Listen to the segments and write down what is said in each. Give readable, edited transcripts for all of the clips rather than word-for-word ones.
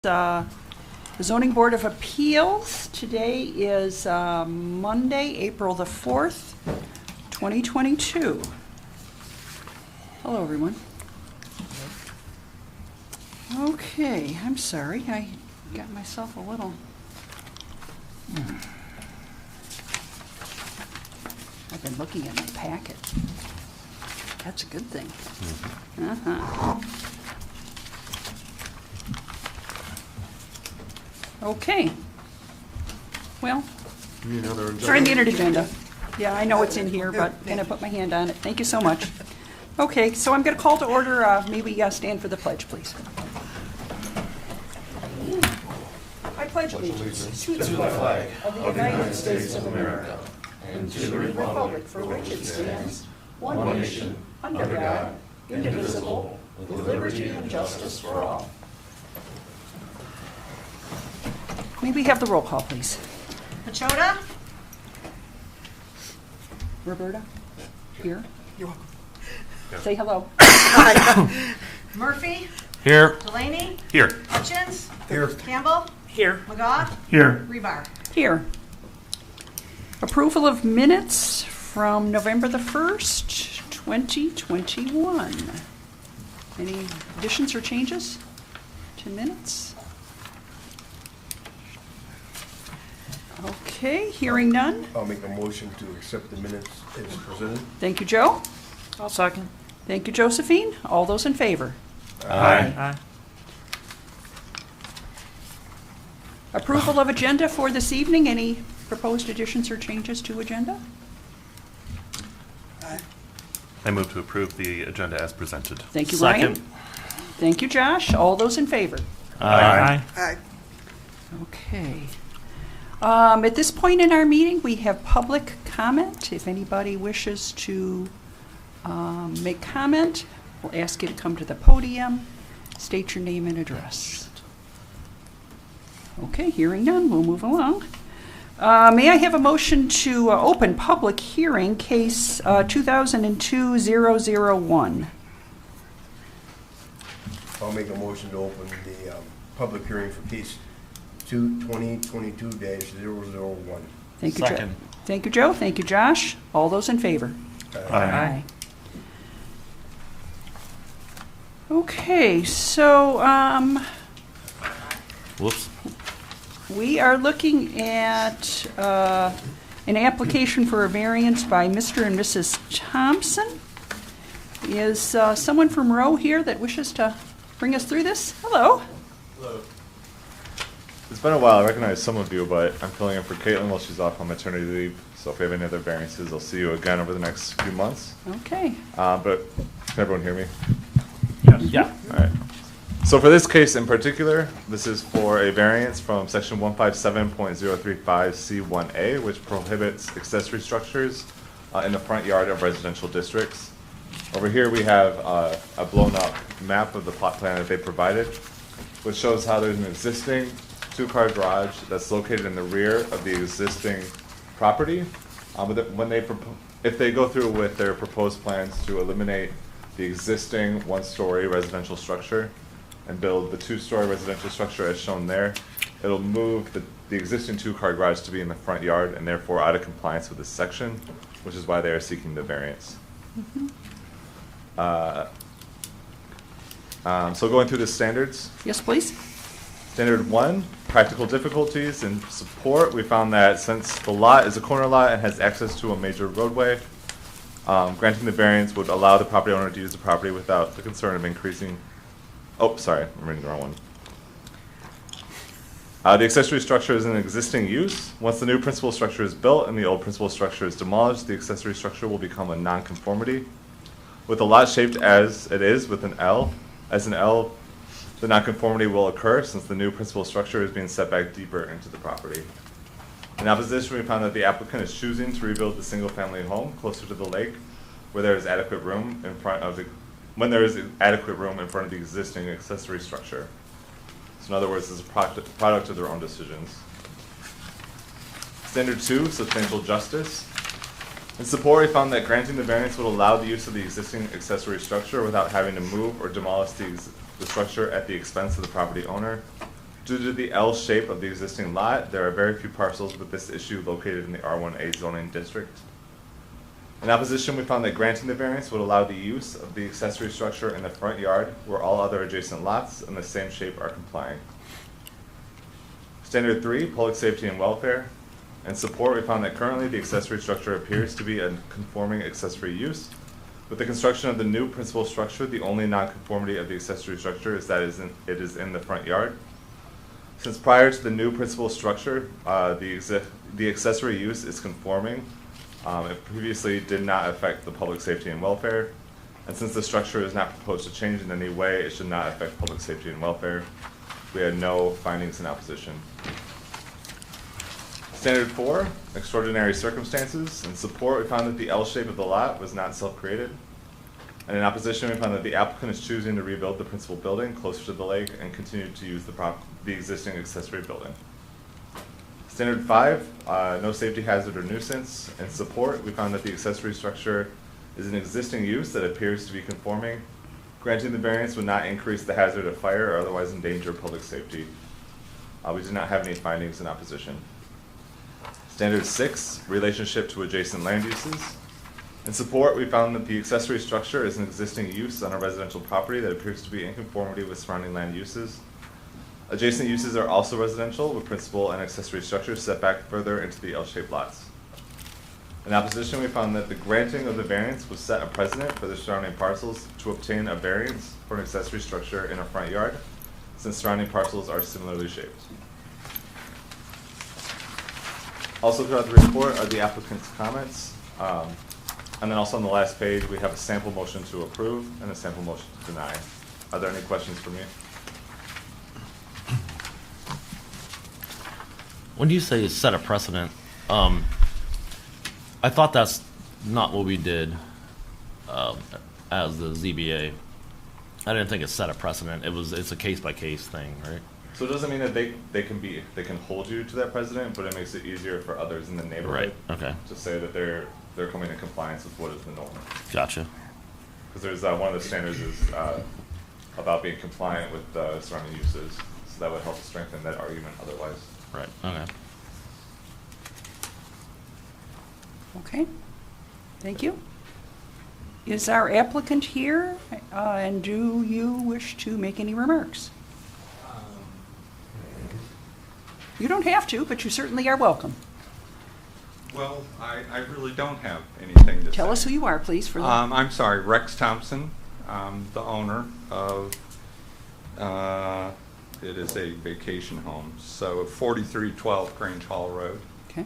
The Zoning Board of Appeals. Today is Monday, April the 4th, 2022. Hello, everyone. Okay, I'm sorry. I got myself a little... I've been looking at my packet. That's a good thing. Okay. Well, sorry, the agenda. Yeah, I know it's in here, but I'm going to put my hand on it. Thank you so much. Okay, so I'm going to call to order. May we stand for the pledge, please? I pledge allegiance to the flag of the United States of America and to the republic for which it stands, one nation, under God, indivisible, with liberty and justice for all. May we have the roll call, please? Pachota? Roberta? Here? You're welcome. Say hello. Hi. Murphy? Here. Delaney? Here. Hutchins? Here. Campbell? Here. McGaugh? Here. Rebar? Here. Approval of minutes from November the 1st, 2021. Any additions or changes to minutes? Okay, hearing none. I'll make a motion to accept the minutes as presented. Thank you, Joe. I'll second. Thank you, Josephine. All those in favor? Aye. Approval of agenda for this evening. Any proposed additions or changes to agenda? I move to approve the agenda as presented. Thank you, Ryan. Second. Thank you, Josh. All those in favor? Aye. Aye. Okay. At this point in our meeting, we have public comment. If anybody wishes to make comment, we'll ask you to come to the podium, state your name and address. Okay, hearing none, we'll move along. May I have a motion to open public hearing, case 2002-001? I'll make a motion to open the public hearing for case 2022-001. Thank you, Joe. Second. Thank you, Joe. Thank you, Josh. All those in favor? Aye. Okay, so Whoops. we are looking at an application for a variance by Mr. and Mrs. Thompson. Is someone from Rowe here that wishes to bring us through this? Hello. Hello. It's been a while. I recognize some of you, but I'm filling in for Caitlin while she's off on maternity leave. So if we have any other variances, I'll see you again over the next few months. Okay. But can everyone hear me? Yes. Yeah. All right. So for this case in particular, this is for a variance from section 157.035C1A, which prohibits accessory structures in the front yard of residential districts. Over here we have a blown up map of the plot plan that they provided, which shows how there's an existing two-car garage that's located in the rear of the existing property. But if they go through with their proposed plans to eliminate the existing one-story residential structure and build the two-story residential structure as shown there, it'll move the existing two-car garage to be in the front yard and therefore out of compliance with this section, which is why they are seeking the variance. So going through the standards. Yes, please. Standard 1, practical difficulties. In support, we found that since the lot is a corner lot and has access to a major roadway, granting the variance would allow the property owner to use the property without the concern of increasing... Oh, sorry, I'm reading the wrong one. The accessory structure is in existing use. Once the new principal structure is built and the old principal structure is demolished, the accessory structure will become a non-conformity. With the lot shaped as it is with an L, the nonconformity will occur since the new principal structure is being set back deeper into the property. In opposition, we found that the applicant is choosing to rebuild the single-family home closer to the lake, where there is adequate room in front of the existing accessory structure. So in other words, this is a product of their own decisions. Standard 2, substantial justice. In support, we found that granting the variance would allow the use of the existing accessory structure without having to move or demolish the structure at the expense of the property owner. Due to the L shape of the existing lot, there are very few parcels with this issue located in the R1A zoning district. In opposition, we found that granting the variance would allow the use of the accessory structure in the front yard where all other adjacent lots in the same shape are complying. Standard 3, public safety and welfare. In support, we found that currently the accessory structure appears to be a conforming accessory use. With the construction of the new principal structure, the only nonconformity of the accessory structure is that it is in the front yard. Since prior to the new principal structure, the accessory use is conforming. It previously did not affect the public safety and welfare. And since the structure is not proposed to change in any way, it should not affect public safety and welfare. We had no findings in opposition. Standard 4, extraordinary circumstances. In support, we found that the L shape of the lot was not self-created. And in opposition, we found that the applicant is choosing to rebuild the principal building closer to the lake and continue to use the existing accessory building. Standard 5, no safety hazard or nuisance. In support, we found that the accessory structure is an existing use that appears to be conforming. Granting the variance would not increase the hazard of fire or otherwise endanger public safety. We did not have any findings in opposition. Standard 6, relationship to adjacent land uses. In support, we found that the accessory structure is an existing use on a residential property that appears to be in conformity with surrounding land uses. Adjacent uses are also residential, with principal and accessory structures set back further into the L-shaped lots. In opposition, we found that the granting of the variance would set a precedent for the surrounding parcels to obtain a variance for an accessory structure in a front yard, since surrounding parcels are similarly shaped. Also throughout the report are the applicant's comments. And then also on the last page, we have a sample motion to approve and a sample motion to deny. Are there any questions for me? When you say set a precedent, I thought that's not what we did as the ZBA. I didn't think it set a precedent. It's a case by case thing, right? So it doesn't mean that they can hold you to that precedent, but it makes it easier for others in the neighborhood. Right. Okay. To say that they're coming in compliance with what is the norm. Gotcha. Because there's one of the standards is about being compliant with surrounding uses, so that would help strengthen that argument otherwise. Right. Okay. Okay, thank you. Is our applicant here, and do you wish to make any remarks? You don't have to, but you certainly are welcome. Well, I really don't have anything to say. Tell us who you are, please. For the I'm sorry, Rex Thompson. I'm the owner of, it is a vacation home, so 4312 Grange Hall Road. Okay.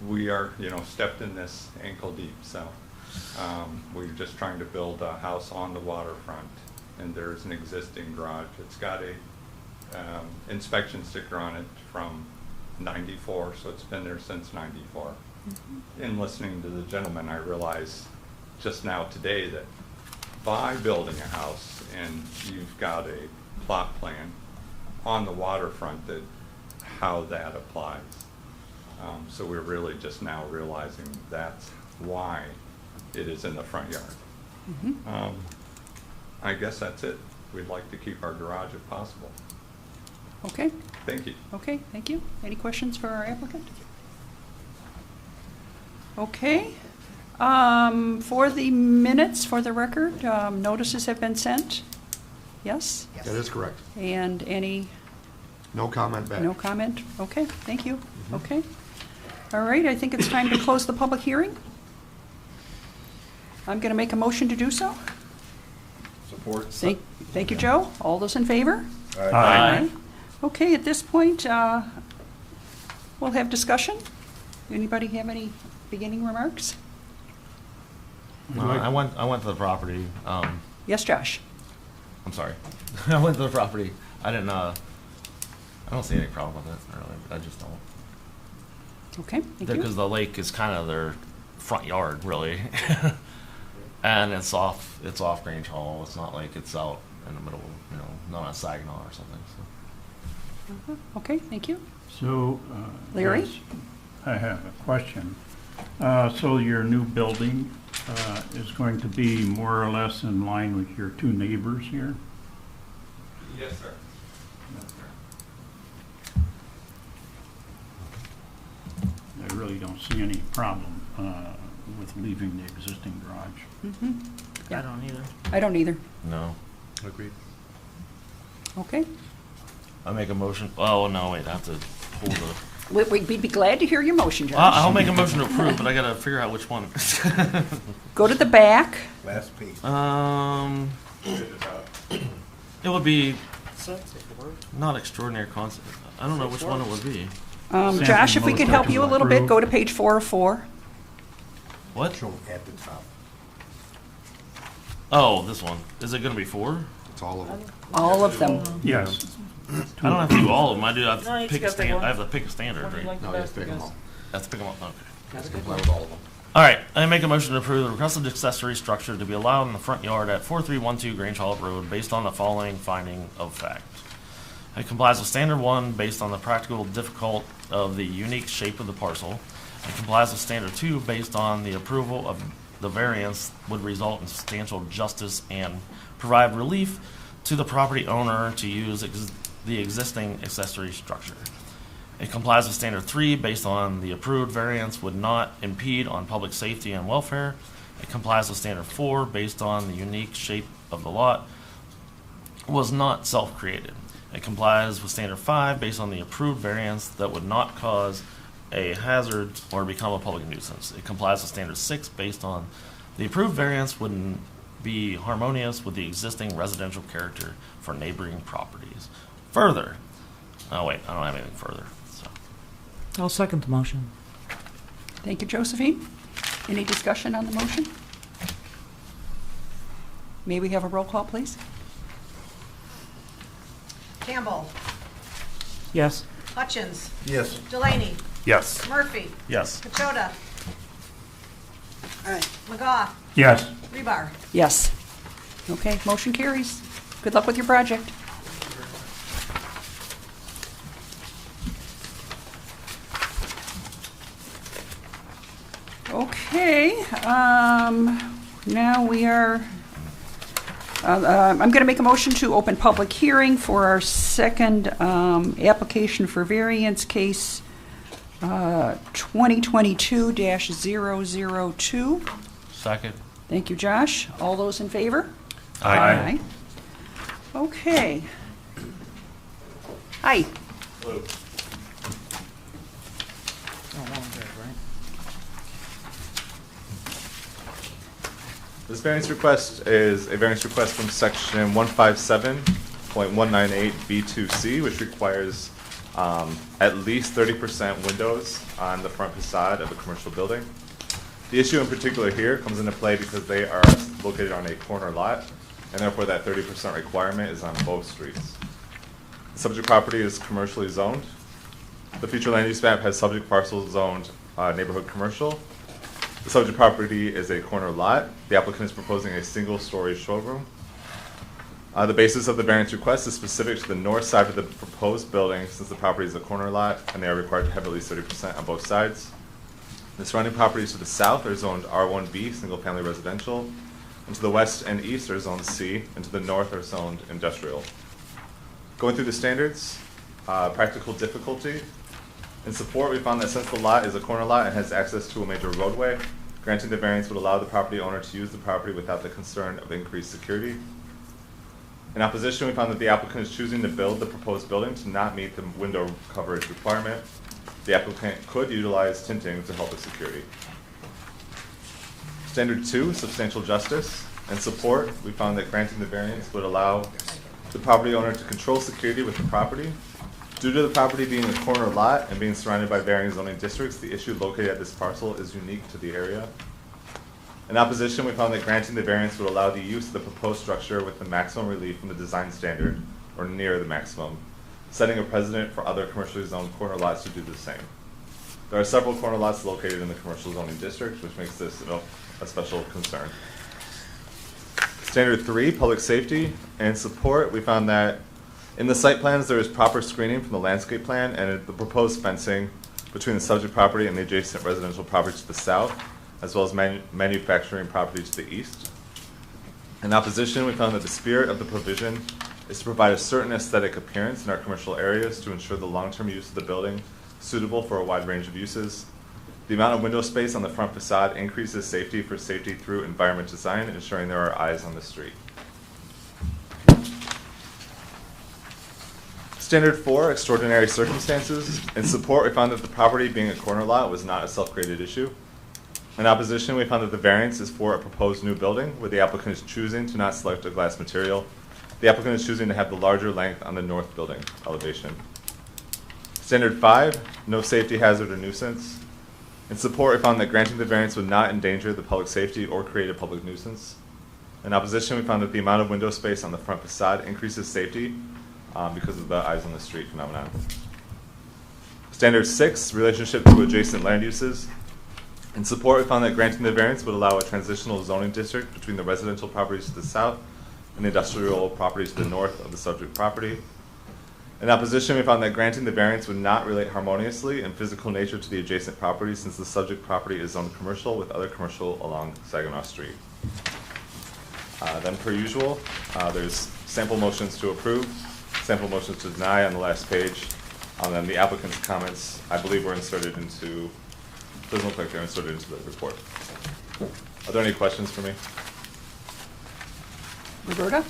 We are, stepped in this ankle deep, so we're just trying to build a house on the waterfront, and there's an existing garage. It's got a inspection sticker on it from '94, so it's been there since '94. Mm-hmm. In listening to the gentleman, I realized just now today that by building a house and you've got a plot plan on the waterfront, that how that applies. So we're really just now realizing that's why it is in the front yard. Mm-hmm. I guess that's it. We'd like to keep our garage if possible. Okay. Thank you. Okay, thank you. Any questions for our applicant? Okay. For the minutes, for the record, notices have been sent? Yes? Yes. That is correct. And any? No comment back. No comment? Okay, thank you. Okay. All right, I think it's time to close the public hearing. I'm going to make a motion to do so. Support. Thank you, Joe. All those in favor? Aye. Okay, at this point, we'll have discussion. Anybody have any beginning remarks? I went to the property. Yes, Josh? I'm sorry. I went to the property. I don't see any problem with it, really. I just don't. Okay, thank you. Because the lake is kind of their front yard, really. And it's off Grange Hall. It's not like it's out in the middle, not on Saginaw or something. So. Okay, thank you. So, Larry? yes, I have a question. So your new building is going to be more or less in line with your two neighbors here? Yes, sir. I really don't see any problem with leaving the existing garage. Yeah. I don't either. I don't either. No. Agreed. Okay. I make a motion. Oh, no, wait, I have to pull the. We'd be glad to hear your motion, Josh. I'll make a motion to approve, but I gotta figure out which one. Go to the back. Last page. It would be not extraordinary concept. I don't know which one it would be. Josh, if we could help you a little bit, Approve. go to page 4 of 4. What? Show at the top. Oh, this one. Is it gonna be 4? It's all of them. All of them. Yes. I don't have to do all of them. I do have No, to you pick a just gotta pick stand. one. I have to pick a standard, One you right? like the No, you have best, to pick I them guess. all. I have to pick them up. Okay. That's a You good can one. play with all of them. All right, I make a motion to approve the requested accessory structure to be allowed in the front yard at 4312 Grange Hall Road based on the following finding of fact. It complies with standard 1 based on the practical difficult of the unique shape of the parcel. It complies with standard 2 based on the approval of the variance would result in substantial justice and provide relief to the property owner to use the existing accessory structure. It complies with standard 3 based on the approved variance would not impede on public safety and welfare. It complies with standard 4 based on the unique shape of the lot was not self-created. It complies with standard 5 based on the approved variance that would not cause a hazard or become a public nuisance. It complies with standard 6 based on the approved variance wouldn't be harmonious with the existing residential character for neighboring properties. Further, oh wait, I don't have anything further. So. I'll second the motion. Thank you, Josephine. Any discussion on the motion? May we have a roll call, please? Campbell, Yes. Hutchins, Yes. Delaney, Yes. Murphy, Yes. Pachota. McGough, Yes. Rebar. Yes. Okay, motion carries. Good luck with your project. Okay, now we are, I'm going to make a motion to open public hearing for our second application for variance case 2022-002. Second. Thank you, Josh. All those in favor? Aye. Okay. Hi. This variance request is a variance request from section 157.198B2C, which requires at least 30% windows on the front facade of a commercial building. The issue in particular here comes into play because they are located on a corner lot, and therefore that 30% requirement is on both streets. The subject property is commercially zoned. The future land use map has subject parcel zoned neighborhood commercial. The subject property is a corner lot. The applicant is proposing a single-story showroom. The basis of the variance request is specific to the north side of the proposed building, since the property is a corner lot and they are required to have at least 30% on both sides. The surrounding properties to the south are zoned R1B, single-family residential, and to the west and east are zoned C, and to the north are zoned industrial. Going through the standards, practical difficulty. In support, we found that since the lot is a corner lot and has access to a major roadway, granting the variance would allow the property owner to use the property without the concern of increased security. In opposition, we found that the applicant is choosing to build the proposed building to not meet the window coverage requirement. The applicant could utilize tinting to help with security. Standard 2, substantial justice. In support, we found that granting the variance would allow the property owner to control security with the property. Due to the property being a corner lot and being surrounded by varying zoning districts, the issue located at this parcel is unique to the area. In opposition, we found that granting the variance would allow the use of the proposed structure with the maximum relief from the design standard, or near the maximum, setting a precedent for other commercially zoned corner lots to do the same. There are several corner lots located in the commercial zoning district, which makes this a special concern. Standard 3, public safety. And support, we found that in the site plans, there is proper screening from the landscape plan and the proposed fencing between the subject property and the adjacent residential property to the south, as well as manufacturing property to the east. In opposition, we found that the spirit of the provision is to provide a certain aesthetic appearance in our commercial areas to ensure the long-term use of the building suitable for a wide range of uses. The amount of window space on the front facade increases safety through environment design, ensuring there are eyes on the street. Standard 4, extraordinary circumstances. In support, we found that the property being a corner lot was not a self-created issue. In opposition, we found that the variance is for a proposed new building where the applicant is choosing to not select a glass material. The applicant is choosing to have the larger length on the north building elevation. Standard 5, no safety hazard or nuisance. In support, we found that granting the variance would not endanger the public safety or create a public nuisance. In opposition, we found that the amount of window space on the front facade increases safety because of the eyes on the street phenomenon. Standard 6, relationship to adjacent land uses. In support, we found that granting the variance would allow a transitional zoning district between the residential properties to the south and the industrial properties to the north of the subject property. In opposition, we found that granting the variance would not relate harmoniously in physical nature to the adjacent property since the subject property is zoned commercial with other commercial along Saginaw Street. Then per usual, there's sample motions to approve, sample motions to deny on the last page, and then the applicant's comments, I believe, were inserted into, doesn't look like they're inserted into the report. Are there any questions for me? Roberta?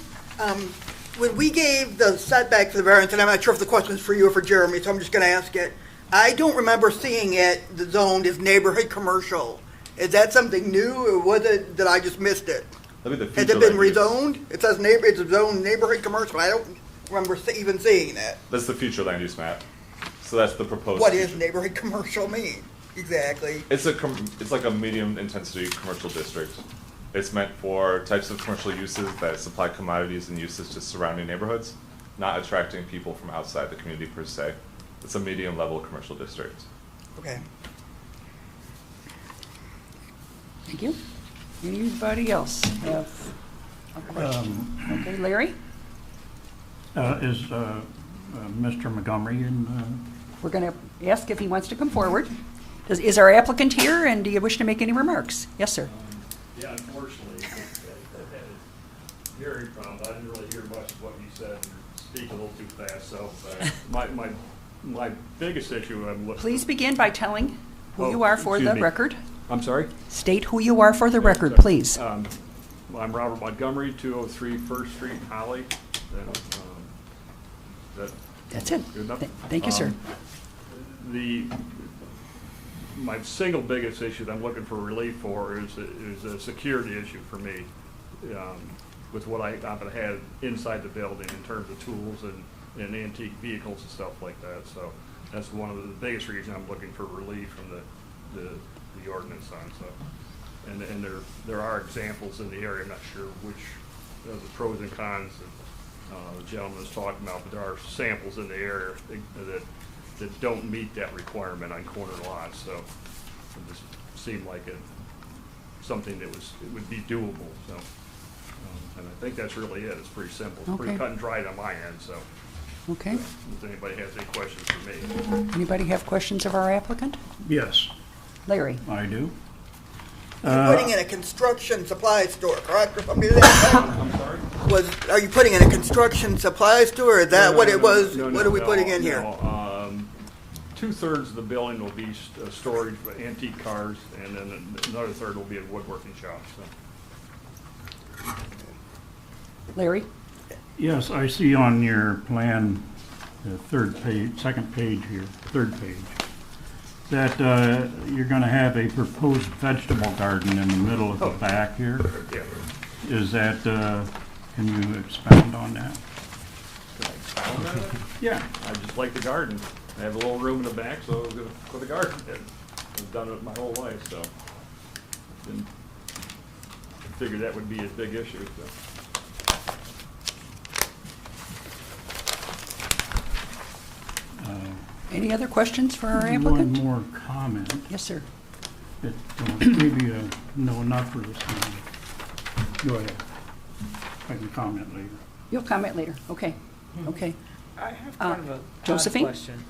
When we gave the setback for the variance, and I'm not sure if the question is for you or for Jeremy, so I'm just going to ask it. I don't remember seeing it zoned as neighborhood commercial. Is that something new, or was it that I just missed it? That'd be the Has it future been land use. rezoned? It says it's a zoned neighborhood commercial. I don't remember even seeing that. That's the future land use map. So that's the proposed. What does future. neighborhood commercial mean exactly? It's like a medium intensity commercial district. It's meant for types of commercial uses that supply commodities and uses to surrounding neighborhoods, not attracting people from outside the community per se. It's a medium level commercial district. Okay. Thank you. Anybody else have a question? Okay, Larry? Is Mr. Montgomery in? We're going to ask if he wants to come forward. Is our applicant here, and do you wish to make any remarks? Yes, sir. Yeah, unfortunately, I had a hearing problem. I didn't really hear much of what you said. You speak a little too fast. So my biggest issue I'm looking. Please begin by telling who you are for the excuse me. record. I'm sorry? State who you are for the record, please. I'm Robert Montgomery, 203 First Street, Holly. That's it. Good enough? Thank you, sir. My single biggest issue that I'm looking for relief for is a security issue for me, with what I happen to have inside the building in terms of tools and antique vehicles and stuff like that. So that's one of the biggest reasons I'm looking for relief from the ordinance on. So, and there are examples in the area. I'm not sure which of the pros and cons that the gentleman is talking about, but there are samples in the area that don't meet that requirement on corner lots. So it just seemed like something that would be doable. So, and I think that's really it. It's pretty simple. It's pretty Okay. cut and dried on my end. So, Okay. if anybody has any questions for me. Anybody have questions of our applicant? Yes, Larry? I do. You're putting in a construction supply store, correct? Or something like that? I'm sorry? Are you putting in a construction supply store? Is that what it was? No, What are we putting in here? no. 2/3 of the building will be storage for antique cars, and then another third will be a woodworking shop. So. Larry? Yes, I see on your plan, the third page, second page here, third page, that you're going to have a proposed vegetable garden in the middle of the back here. Yeah. Is that, can you expound on that? Can I expound on it? Yeah. I just like the garden. I have a little room in the back, so I was going to put a garden in. I've done it my whole life, so didn't figure that would be a big issue. So. Any other questions for our One applicant? more comment. Yes, sir. Maybe no, not for this one. Go ahead. I can comment later. You'll comment later. Okay. Okay. I have kind of a Josephine? question.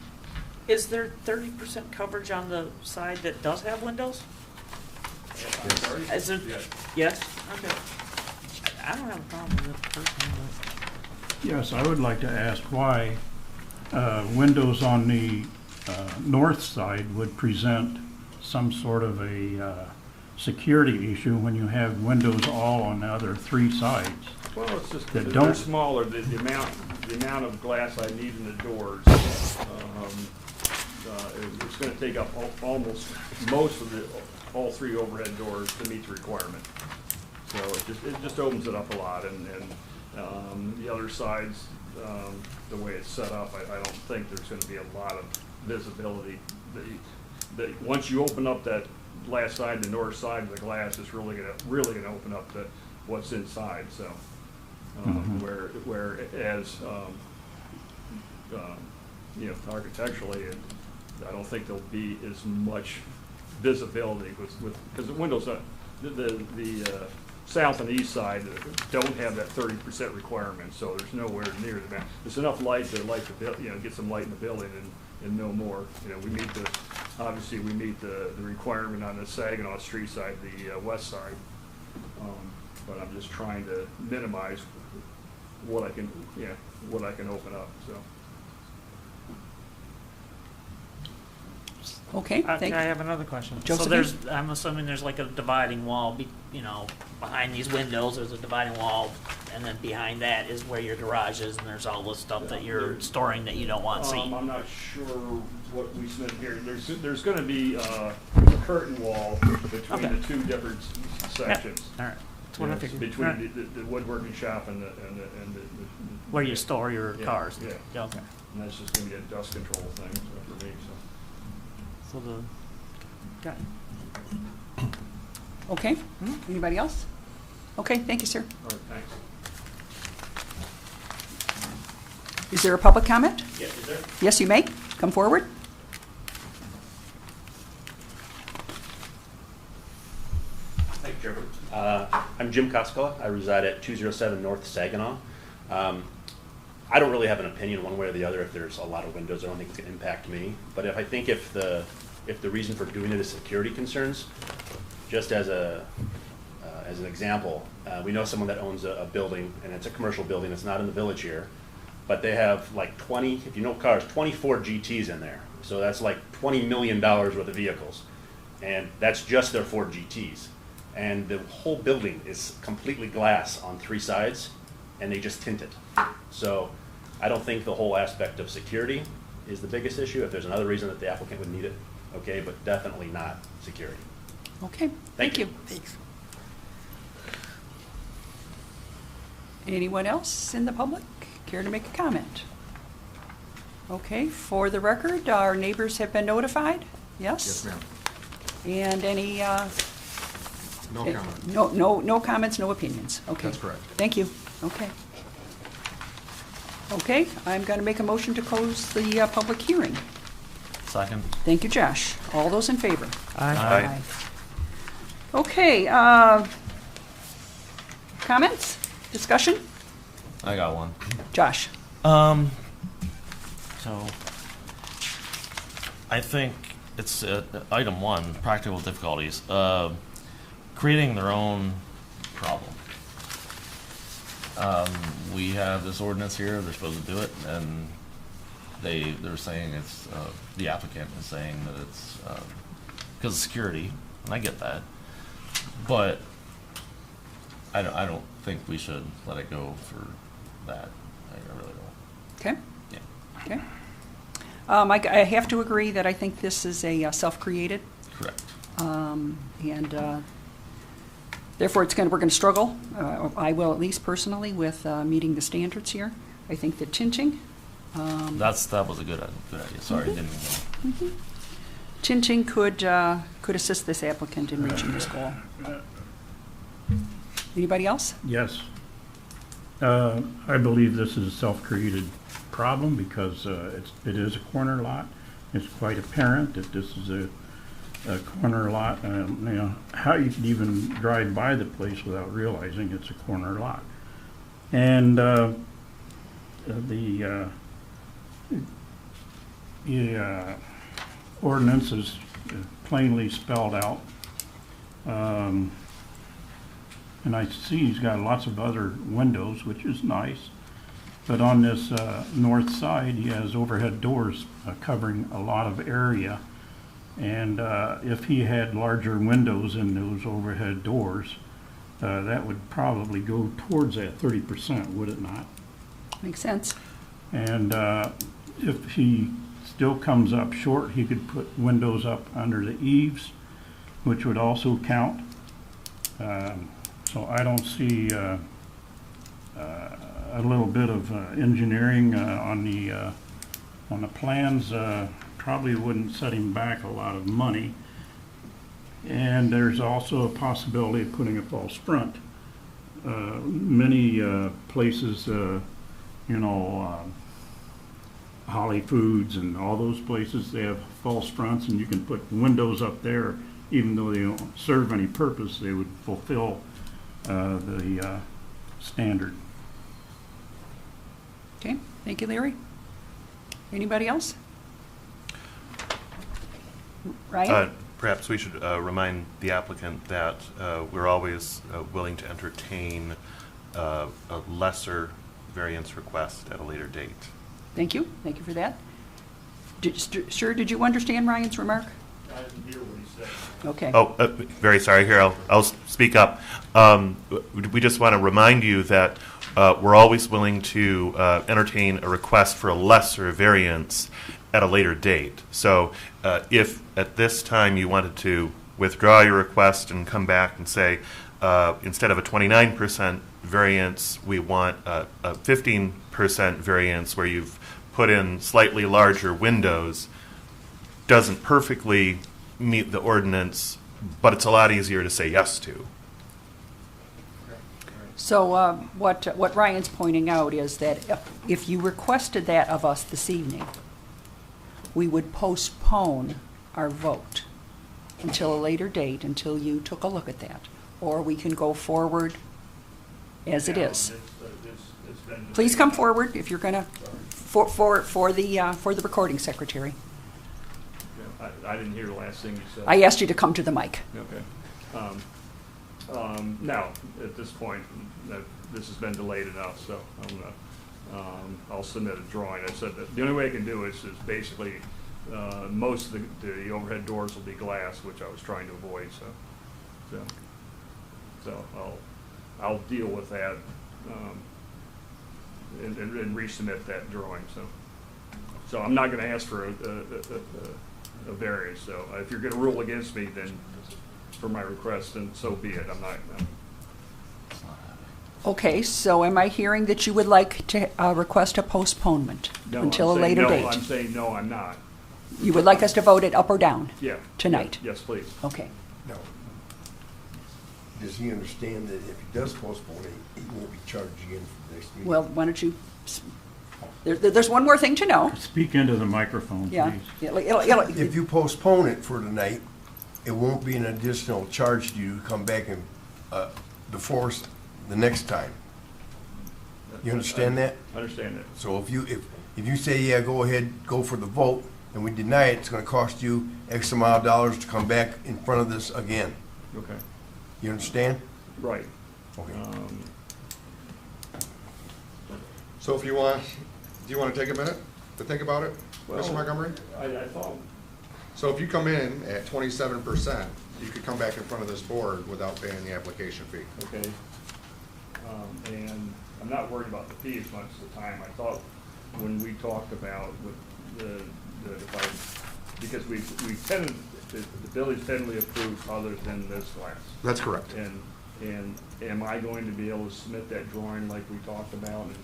Is there 30% coverage on the side that does have windows? Is there? Yes. Yes? Okay. I don't have a problem with it personally, Yes, I would like to ask why windows on the north side would present some sort of a security issue when you have windows all on the other three sides. Well, it's just, That they're don't- smaller, the amount of glass I need in the doors, it's gonna take up almost most of all three overhead doors to meet the requirement. So it just opens it up a lot, and the other sides, the way it's set up, I don't think there's gonna be a lot of visibility. Once you open up that last side, the north side of the glass, it's really gonna open up what's inside, so. Whereas, architecturally, I don't think there'll be as much visibility because the windows, the south and east side don't have that 30% requirement, so there's nowhere near the back. There's enough light to light get some light in the building and no more. Obviously we meet the requirement on the Saginaw Street side, the west side. But I'm just trying to minimize what I can open up, so. Okay, I thank have another question. Josephine? So I'm assuming there's like a dividing wall, behind these windows, there's a dividing wall, and then behind that is where your garage is, and there's all the stuff that you're storing that you don't want seen. I'm not sure what we submitted here. There's gonna be a curtain wall between Okay. the two different sections. All right, that's what I Yes, figured. between All right. the woodworking shop and the. Where you store your Yeah, cars. yeah. Okay. And that's just gonna be a dust control thing for me, so. So got it. Okay, anybody else? Okay, thank you, sir. All right, thanks. Is there a public comment? Yes, is there? Yes, you may. Come forward. Thank you, Chairman. I'm Jim Koskela. I reside at 207 North Saginaw. I don't really have an opinion one way or the other if there's a lot of windows. I don't think it's going to impact me. But if I think if the reason for doing it is security concerns, just as an example, we know someone that owns a building, and it's a commercial building. It's not in the village here, but they have like 20, if you know cars, 24 GTs in there. So that's like $20 million worth of vehicles, and that's just their 4 GTs. And the whole building is completely glass on 3 sides, and they just tint it. So I don't think the whole aspect of security is the biggest issue. If there's another reason that the applicant would need it, okay, but definitely not security. Okay, thank you. Thanks. Anyone else in the public care to make a comment? Okay, for the record, our neighbors have been notified? Yes? Yes, ma'am. And any, No comment. no comments, no opinions? Okay. That's correct. Thank you. Okay. Okay, I'm going to make a motion to close the public hearing. Second. Thank you, Josh. All those in favor? Aye. Okay, comments? Discussion? I got one. Josh? So I think it's item 1, practical difficulties. Creating their own problem. We have this ordinance here, they're supposed to do it, and they're saying it's, the applicant is saying that it's because of security, and I get that, but I don't think we should let it go for that. I really don't. Okay. Yeah. Okay. I have to agree that I think this is a self-created, Correct. and therefore we're going to struggle. I will, at least personally, with meeting the standards here. I think that tinting. That was a good idea. Sorry, didn't mean to. Tinting could assist this applicant in reaching this goal. Anybody else? Yes. I believe this is a self-created problem because it is a corner lot. It's quite apparent that this is a corner lot. How you could even drive by the place without realizing it's a corner lot. And the ordinance is plainly spelled out. And I see he's got lots of other windows, which is nice. But on this north side, he has overhead doors covering a lot of area. And if he had larger windows in those overhead doors, that would probably go towards that 30%, would it not? Makes sense. And if he still comes up short, he could put windows up under the eaves, which would also count. So I don't see a little bit of engineering on the plans. Probably wouldn't set him back a lot of money. And there's also a possibility of putting a false front. Many places, Holly Foods and all those places, they have false fronts, and you can put windows up there. Even though they don't serve any purpose, they would fulfill the standard. Okay, thank you, Larry. Anybody else? Ryan? Perhaps we should remind the applicant that we're always willing to entertain a lesser variance request at a later date. Thank you for that. Did you understand Ryan's remark? I didn't hear what he said. Okay. Oh, very sorry. Here, I'll speak up. We just want to remind you that we're always willing to entertain a request for a lesser variance at a later date. So if at this time you wanted to withdraw your request and come back and say, instead of a 29% variance, we want a 15% variance where you've put in slightly larger windows, doesn't perfectly meet the ordinance, but it's a lot easier to say yes to. So what Ryan's pointing out is that if you requested that of us this evening, we would postpone our vote until a later date, until you took a look at that. Or we can go forward as it is. Please come forward if you're going to, for the recording secretary. I didn't hear the last thing you said. I asked you to come to the mic. Okay. Now, at this point, this has been delayed enough, so I'll submit a drawing. I said that the only way I can do is basically most of the overhead doors will be glass, which I was trying to avoid. So I'll deal with that and resubmit that drawing. So I'm not going to ask for a variance. So if you're going to rule against me, then for my request, then so be it. I'm not. Okay, so am I hearing that you would like to request a postponement until a later date? I'm saying no, I'm not. You would like us to vote it up or down? Yeah. Tonight? Yes, please. Okay. Now, does he understand that if he does postpone it, he won't be charged again for the next meeting? Well, why don't you, there's one more thing to know. Speak into the microphone, Yeah. please. If you postpone it for tonight, it won't be an additional charge to you to come back and before us the next time. You understand that? I understand that. So if you say, yeah, go ahead, go for the vote, and we deny it, it's gonna cost you X amount of dollars to come back in front of this again. Okay. You understand? Right. Okay. So if you want, do you want to take a minute to think about it, Mr. Montgomery? I thought. So if you come in at 27%, you could come back in front of this board without paying the application fee. Okay. And I'm not worried about the fee as much as the time. I thought when we talked about with the device, because we tended, the village tentatively approved other than this class. That's correct. And am I going to be able to submit that drawing like we talked about and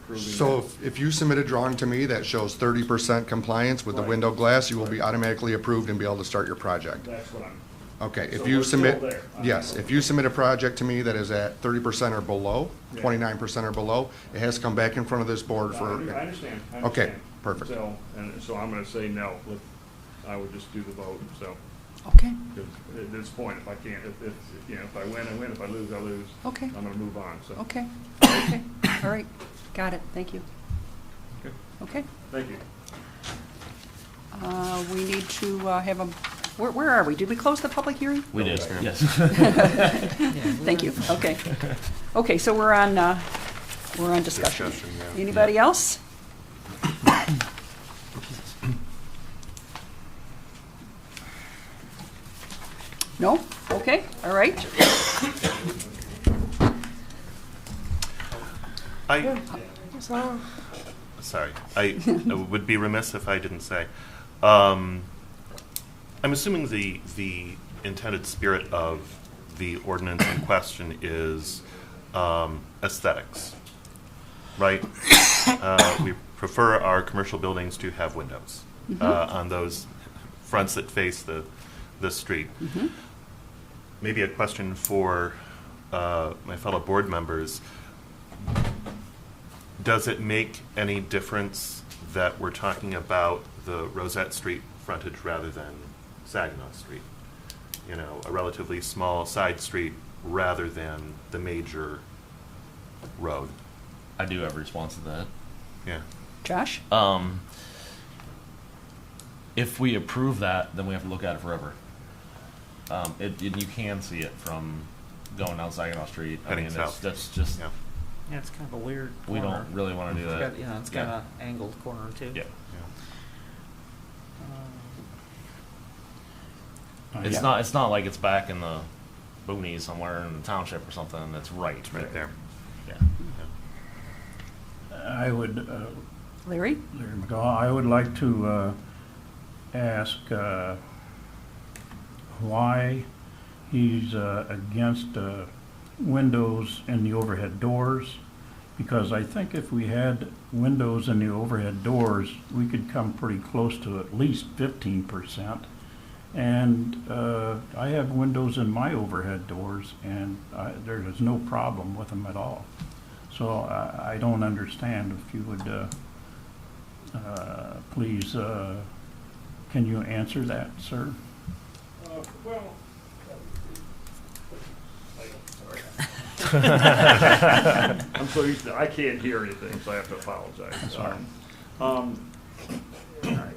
proving So that? if you submit a drawing to me that shows 30% compliance with the Right. window glass, you will be automatically approved and be able to start your project. That's what I'm, Okay, So if you we're still submit, there. yes, if you submit a project to me that is at 30% or below, Yeah. 29% or below, it has to come back in front of this board I for. understand. Okay, perfect. So I'm gonna say no. I would just do the vote, so. Okay, 'Cause at this point, if I can't, if I win, I win. If I lose, I lose. Okay. I'm gonna move on, so. okay, okay, all right, got it, thank you. Okay. Okay, Thank you. we need to have a, where are we? Did we close the public hearing? We did, yes. Thank you, okay. Okay, so we're on We're on discussion. Discussion, yeah. Anybody else? No? Okay, all right. Sorry, I would be remiss if I didn't say. I'm assuming the intended spirit of the ordinance in question is aesthetics, right? We prefer our commercial buildings to have windows on those fronts that face the street. Maybe a question for my fellow board members. Does it make any difference that we're talking about the Rosette Street frontage rather than Saginaw Street? You know, a relatively small side street rather than the major road. I do have a response to that. Yeah. Josh? If we approve that, then we have to look at it forever. You can see it from going down Saginaw Street. Heading south. That's just, Yeah. Yeah, it's kind of a weird we corner. don't really want to do It's that. got, yeah, it's got an angled corner too. Yeah. Um, It's not like it's back in the boonies somewhere in the township or something. It's right there. Yeah. I would, Larry? Larry McGaw, I would like to ask why he's against windows in the overhead doors, because I think if we had windows in the overhead doors, we could come pretty close to at least 15%. And I have windows in my overhead doors, and there is no problem with them at all. So I don't understand. If you would please, can you answer that, sir? Well, I'm so used to, I can't hear anything, so I have to apologize. That's all right.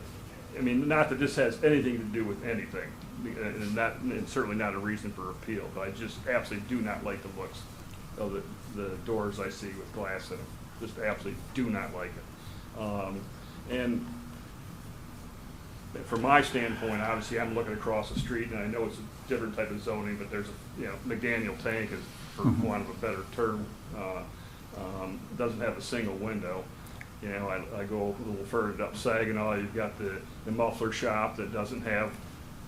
I mean, not that this has anything to do with anything, and certainly not a reason for appeal, but I just absolutely do not like the looks of the doors I see with glass in them. Just absolutely do not like it. And from my standpoint, obviously, I'm looking across the street, and I know it's a different type of zoning, but there's a, McDaniel tank, is, for want of a better term, doesn't have a single window. You know, I go a little further up Saginaw, you've got the muffler shop that doesn't have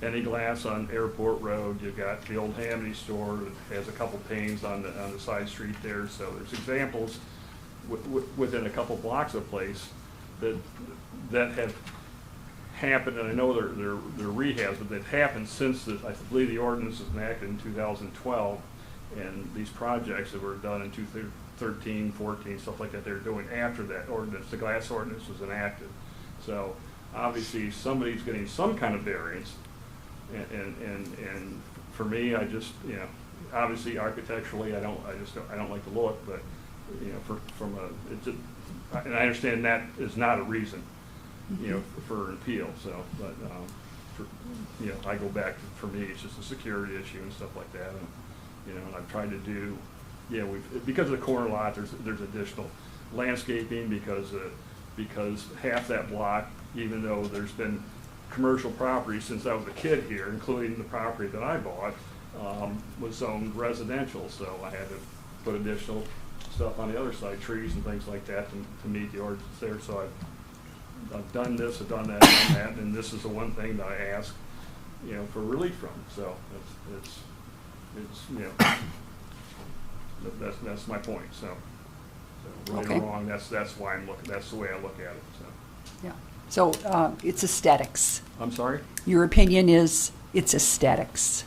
any glass on Airport Road. You've got the old Hamity store that has a couple panes on the side street there. So there's examples within a couple blocks of place that have happened, and I know they're rehabs, but they've happened since I believe the ordinance was enacted in 2012, and these projects that were done in 2013, 14, stuff like that, they're doing after that ordinance. The glass ordinance was enacted. So obviously somebody's getting some kind of variance, and for me, I just, obviously architecturally, I don't like the look, but and I understand that is not a reason, for an appeal. So, but I go back to, for me, it's just a security issue and stuff like that, and and I've tried to do, because of the corner lot, there's additional landscaping because half that block, even though there's been commercial property since I was a kid here, including the property that I bought, was zoned residential. So I had to put additional stuff on the other side, trees and things like that, to meet the ordinance there. So I've done this, I've done that, and this is the one thing that I ask, for relief from. So it's that's my point. So right Okay. or wrong, that's why I'm looking. That's the way I look at it. So Yeah. So it's aesthetics. I'm sorry. Your opinion is it's aesthetics.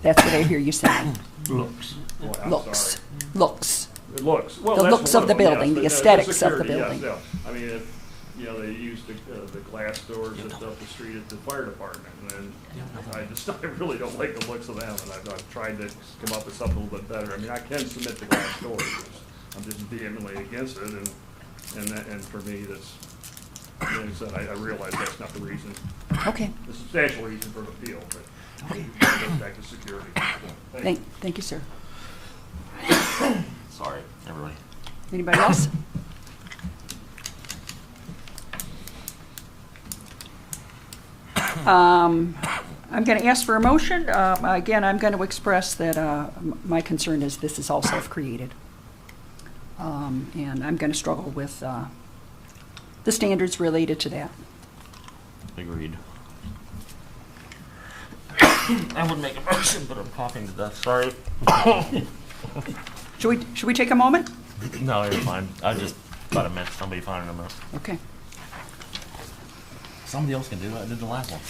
That's what I hear you saying. Looks. Boy, I'm Looks. sorry. Looks. It looks. Well, The that's looks one of the them, yes, building, but, the aesthetics of the security, building. Yes, yeah. I mean, they use the glass doors just up the street at the fire department, and I really don't like the looks of them, and I've tried to come up with something a little bit better. I mean, I can submit the glass doors. I'm just vehemently against it, and for me, that's, like I said, I realize that's not the reason, Okay. the substantial reason for the appeal, but it goes back to security. Thank you. Thank you, sir. Sorry, everybody. Anybody else? I'm going to ask for a motion. Again, I'm going to express that my concern is this is all self-created. And I'm going to struggle with the standards related to that. Agreed. I would make a motion, but I'm coughing to death. Sorry. Should we take a moment? No, you're fine. I just thought it meant somebody finding them. Okay. Somebody else can do it. I did the last one.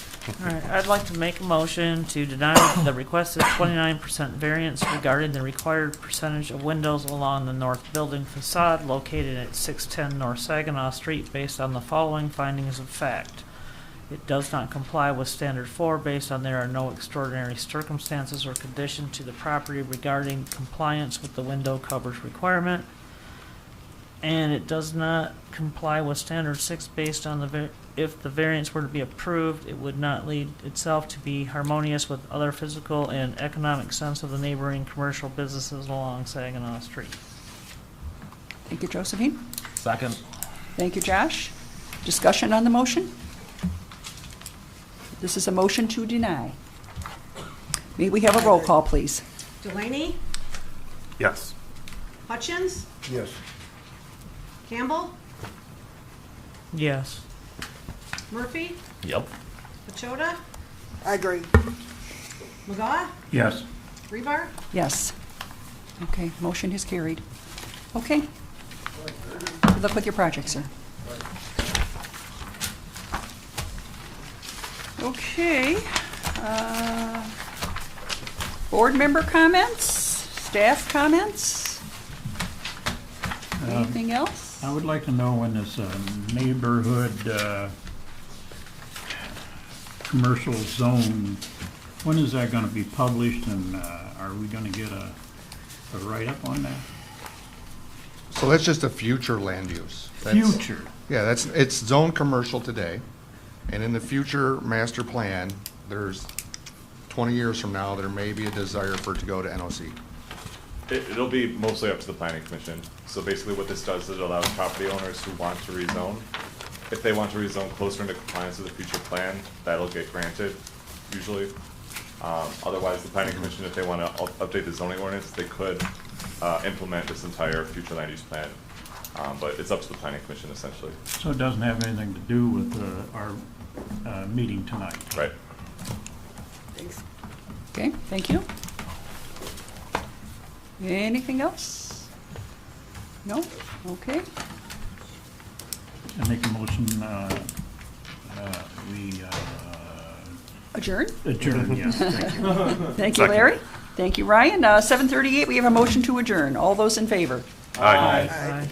All right, I'd like to make a motion to deny the requested 29% variance regarding the required percentage of windows along the north building facade located at 610 North Saginaw Street based on the following findings of fact. It does not comply with standard 4 based on there are no extraordinary circumstances or condition to the property regarding compliance with the window coverage requirement. And it does not comply with standard 6 based on if the variance were to be approved, it would not lead itself to be harmonious with other physical and economic sense of the neighboring commercial businesses along Saginaw Street. Thank you, Josephine. Second. Thank you, Josh. Discussion on the motion? This is a motion to deny. May we have a roll call, please? Delaney, Yes. Hutchins, Yes. Campbell, Yes. Murphy, Yep. Pachota, I agree. McGaw, Yes. Rebar. Yes. Okay, motion is carried. Okay. Good luck with your project, sir. Okay. Board member comments? Staff comments? Anything else? I would like to know when this neighborhood commercial zone, when is that going to be published, and are we going to get a write-up on that? So that's just a future land use. That's- Future. Yeah, it's zone commercial today, and in the future master plan, there's 20 years from now, there may be a desire for it to go to NOC. It'll be mostly up to the planning commission. So basically what this does is it allows property owners who want to rezone, if they want to rezone closer into compliance with the future plan, that'll get granted usually. Otherwise, the planning commission, if they want to update the zoning ordinance, they could implement this entire future land use plan. But it's up to the planning commission essentially. So it doesn't have anything to do with our meeting tonight? Right. Thanks. Okay, thank you. Anything else? No? Okay. I make a motion, we Adjourn? adjourn, yes, thank you. Thank you, Larry. Thank you, Ryan. 7:38, we have a motion to adjourn. All those in favor? Aye. Aye.